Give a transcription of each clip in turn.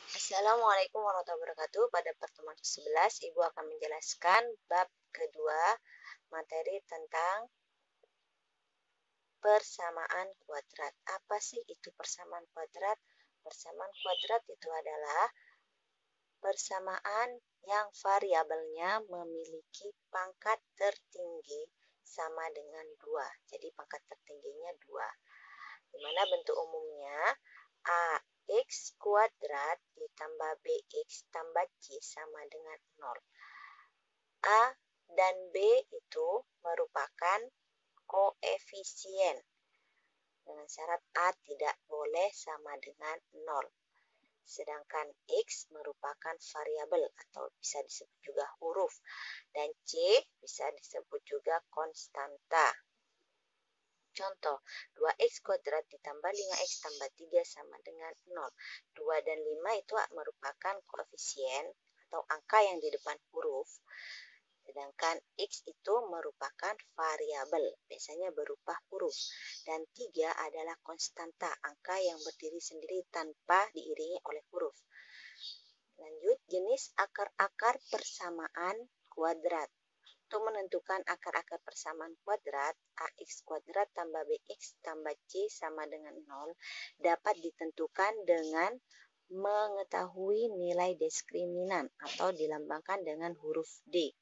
Assalamualaikum warahmatullahi wabarakatuh. Pada pertemuan ke-11, Ibu akan menjelaskan bab kedua materi tentang persamaan kuadrat. Apa sih itu persamaan kuadrat? Persamaan kuadrat itu adalah persamaan yang variabelnya memiliki pangkat tertinggi sama dengan 2. Jadi pangkat tertingginya 2. Di mana bentuk umumnya AX kuadrat ditambah BX tambah C sama dengan 0. A dan B itu merupakan koefisien dengan syarat A tidak boleh sama dengan 0. Sedangkan X merupakan variabel atau bisa disebut juga huruf, dan C bisa disebut juga konstanta. Contoh, 2x kuadrat ditambah 5x tambah 3 sama dengan 0. 2 dan 5 itu merupakan koefisien atau angka yang di depan huruf. Sedangkan x itu merupakan variabel, biasanya berupa huruf. Dan 3 adalah konstanta, angka yang berdiri sendiri tanpa diiringi oleh huruf. Lanjut, jenis akar-akar persamaan kuadrat. Untuk menentukan akar-akar persamaan kuadrat, AX kuadrat tambah BX tambah C sama dengan 0 dapat ditentukan dengan mengetahui nilai diskriminan atau dilambangkan dengan huruf D.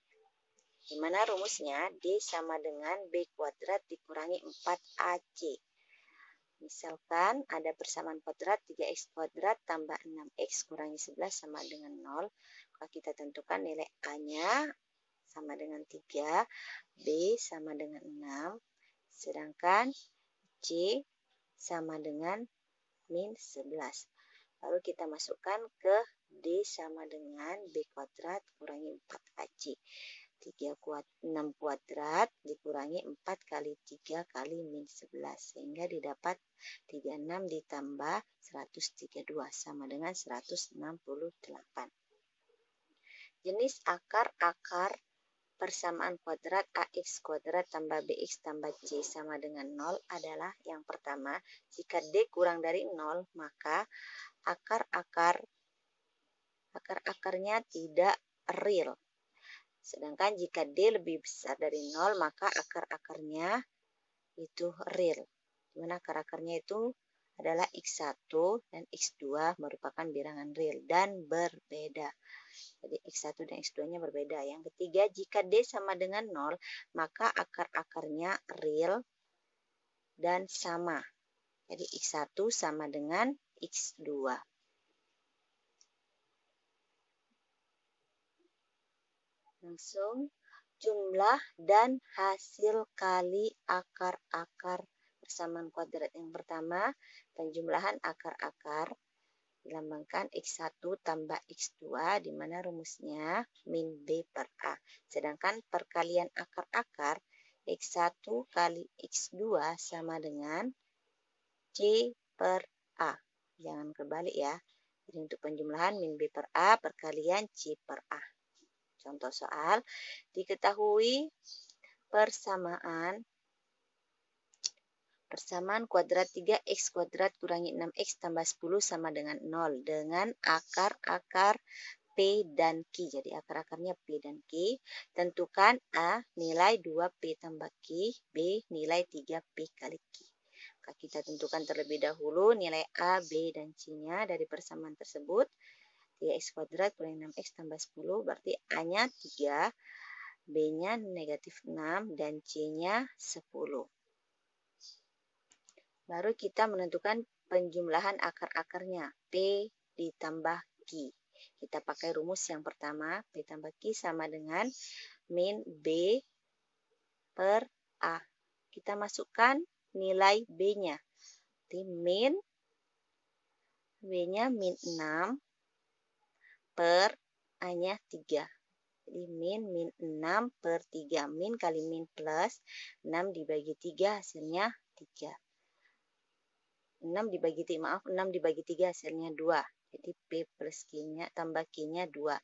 Di mana rumusnya D sama dengan B kuadrat dikurangi 4AC. Misalkan ada persamaan kuadrat 3x kuadrat tambah 6x kurangi 11 sama dengan 0. Maka kita tentukan nilai A-nya sama dengan 3, B sama dengan 6, sedangkan C sama dengan min 11. Lalu kita masukkan ke D sama dengan B kuadrat kurangi 4AC. 6 kuadrat dikurangi 4 kali 3 kali min 11. Sehingga didapat 36 ditambah 132 sama dengan 168. Jenis akar-akar persamaan kuadrat AX kuadrat tambah BX tambah C sama dengan 0 adalah yang pertama, jika D kurang dari 0, maka akar-akarnya tidak real. Sedangkan jika D lebih besar dari 0, maka akar-akarnya itu real. Dimana akar-akarnya itu adalah X1 dan X2 merupakan bilangan real dan berbeda. Jadi X1 dan X2-nya berbeda. Yang ketiga, jika D sama dengan 0, maka akar-akarnya real dan sama. Jadi X1 sama dengan X2. Langsung, jumlah dan hasil kali akar-akar persamaan kuadrat. Yang pertama, penjumlahan akar-akar dilambangkan X1 tambah X2, di mana rumusnya min B per A. Sedangkan perkalian akar-akar X1 kali X2 sama dengan C per A. Jangan kebalik ya. Jadi untuk penjumlahan min B per A perkalian C per A. Contoh soal, diketahui persamaan kuadrat 3x kuadrat kurangi 6x tambah 10 sama dengan 0 dengan akar-akar P dan Q. Jadi akar-akarnya P dan Q. Tentukan A nilai 2P tambah Q, B nilai 3P kali Q. Maka kita tentukan terlebih dahulu nilai A, B, dan C-nya dari persamaan tersebut. 3x kuadrat kurangi 6x tambah 10 berarti A-nya 3, B-nya negatif 6, dan C-nya 10. Baru kita menentukan penjumlahan akar-akarnya, P ditambah Q. Kita pakai rumus yang pertama, P tambah Q sama dengan min B per A. Kita masukkan nilai B-nya. Jadi min B-nya min 6 per A-nya 3. Jadi min 6 per 3. Min kali min plus 6 dibagi 3 hasilnya 3. 6 dibagi 3 hasilnya 2. Jadi P plus Q-nya tambah Q-nya 2.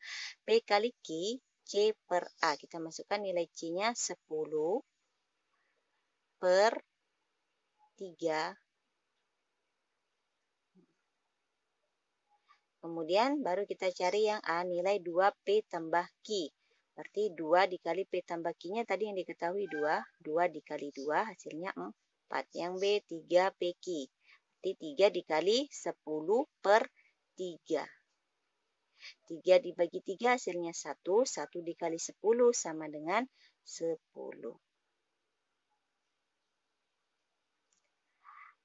P kali Q, C per A. Kita masukkan nilai C-nya 10 per 3 Kemudian baru kita cari yang A, nilai 2P tambah Q. Berarti 2 dikali P tambah Q-nya tadi yang diketahui 2. 2 dikali 2 hasilnya 4. Yang B 3PQ. Berarti 3 dikali 10 per 3. 3 dibagi 3 hasilnya 1. 1 dikali 10 sama dengan 10.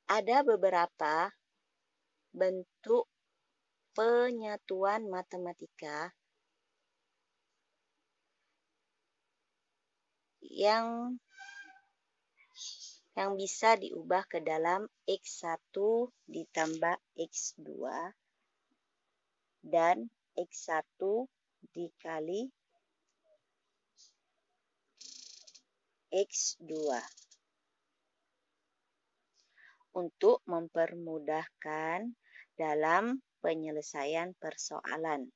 Ada beberapa bentuk penyatuan matematika yang bisa diubah ke dalam X1 ditambah X2 dan X1 dikali X2 untuk mempermudahkan dalam penyelesaian persoalan.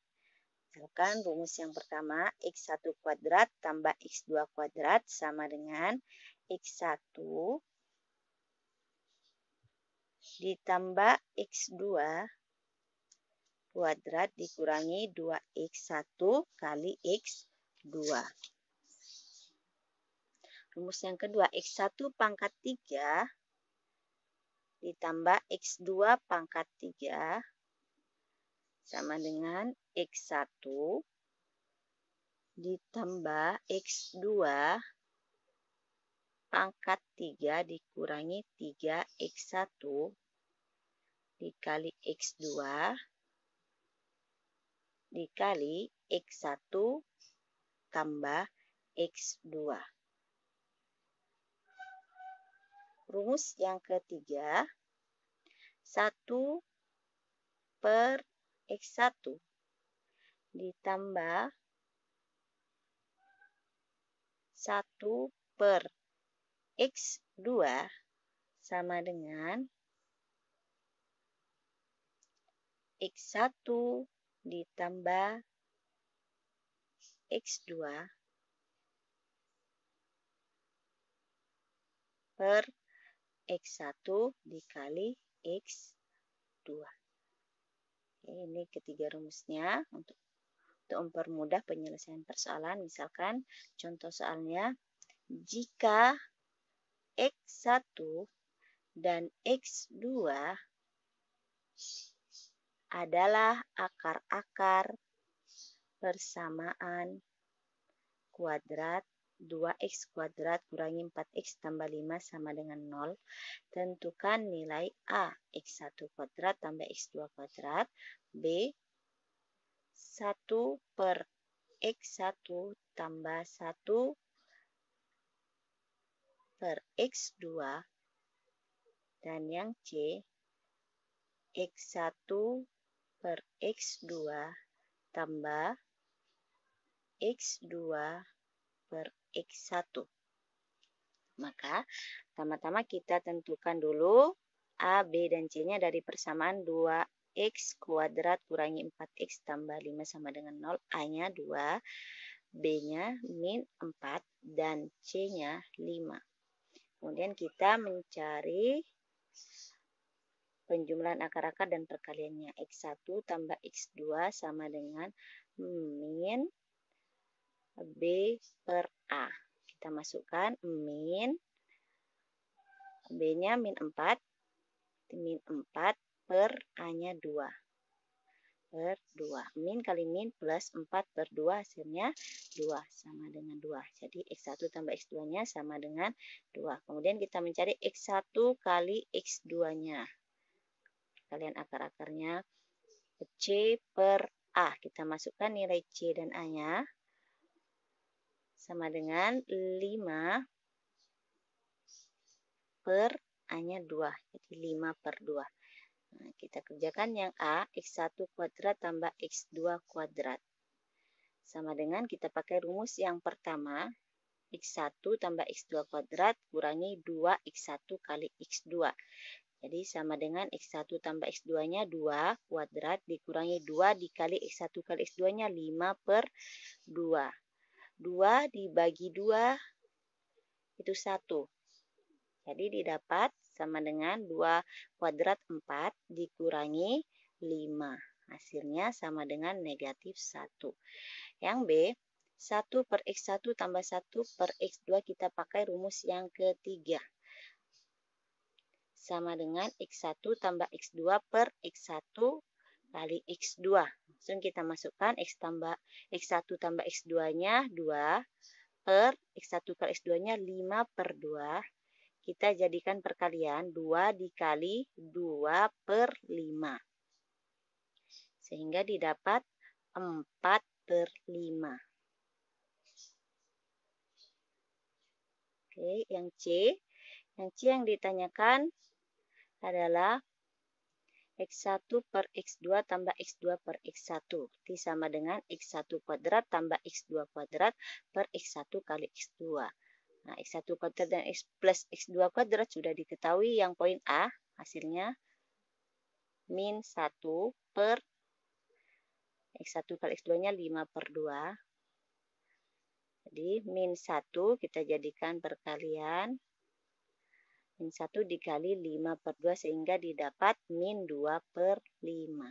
Misalkan rumus yang pertama, X1 kuadrat tambah X2 kuadrat sama dengan X1 ditambah X2 kuadrat dikurangi 2X1 kali X2. Rumus yang kedua, X1 pangkat 3 ditambah X2 pangkat 3 sama dengan X1 ditambah X2 pangkat 3 dikurangi 3X1 dikali X2 dikali X1 tambah X2. Rumus yang ketiga, 1 per X1 ditambah 1 per X2 sama dengan X1 ditambah X2 per X1 dikali X2. Ini ketiga rumusnya untuk mempermudah penyelesaian persoalan. Misalkan contoh soalnya, jika X1 dan X2 adalah akar-akar persamaan kuadrat, 2X kuadrat kurangi 4X tambah 5 sama dengan 0. Tentukan nilai A, X1 kuadrat tambah X2 kuadrat. B, 1 per X1 tambah 1 per X2. Dan yang C, X1 per X2 tambah X2 per X1. Maka, pertama-tama kita tentukan dulu A, B, dan C-nya dari persamaan 2X kuadrat kurangi 4X tambah 5 sama dengan 0. A-nya 2, B-nya min 4, dan C-nya 5. Kemudian kita mencari penjumlahan akar-akar dan perkaliannya. X1 tambah X2 sama dengan min B per A. Kita masukkan min, B-nya min 4 per A-nya 2. Per 2. Min kali min plus 4 per 2 hasilnya 2 sama dengan 2. Jadi X1 tambah X2-nya sama dengan 2. Kemudian kita mencari X1 kali X2-nya. Kalian akar-akarnya C per A. Kita masukkan nilai C dan A-nya sama dengan 5 per A-nya 2. Jadi 5 per 2. Nah, kita kerjakan yang A, X1 kuadrat tambah X2 kuadrat. Sama dengan kita pakai rumus yang pertama, X1 tambah X2 kuadrat kurangi 2X1 kali X2. Jadi sama dengan X1 tambah X2-nya 2 kuadrat dikurangi 2 dikali X1 kali X2-nya 5 per 2. 2 dibagi 2 itu 1. Jadi didapat sama dengan 2 kuadrat 4 dikurangi 5. Hasilnya sama dengan negatif 1. Yang B, 1 per X1 tambah 1 per X2 kita pakai rumus yang ketiga. Sama dengan X1 tambah X2 per X1 kali X2. Langsung kita masukkan X1 tambah X2-nya 2 per X1 kali X2-nya 5 per 2. Kita jadikan perkalian 2 dikali 2 per 5. Sehingga didapat 4 per 5. Oke, yang C. Yang C yang ditanyakan adalah X1 per X2 tambah X2 per X1. Sama dengan X1 kuadrat tambah X2 kuadrat per X1 kali X2. Nah, X1 kuadrat dan X plus X2 kuadrat sudah diketahui yang poin A. Hasilnya min 1 per X1 kali X2-nya 5 per 2. Jadi, min 1 kita jadikan perkalian. Min 1 dikali 5 per 2 sehingga didapat min 2 per 5.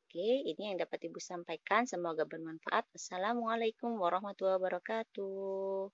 Oke, ini yang dapat Ibu sampaikan. Semoga bermanfaat. Assalamualaikum warahmatullahi wabarakatuh.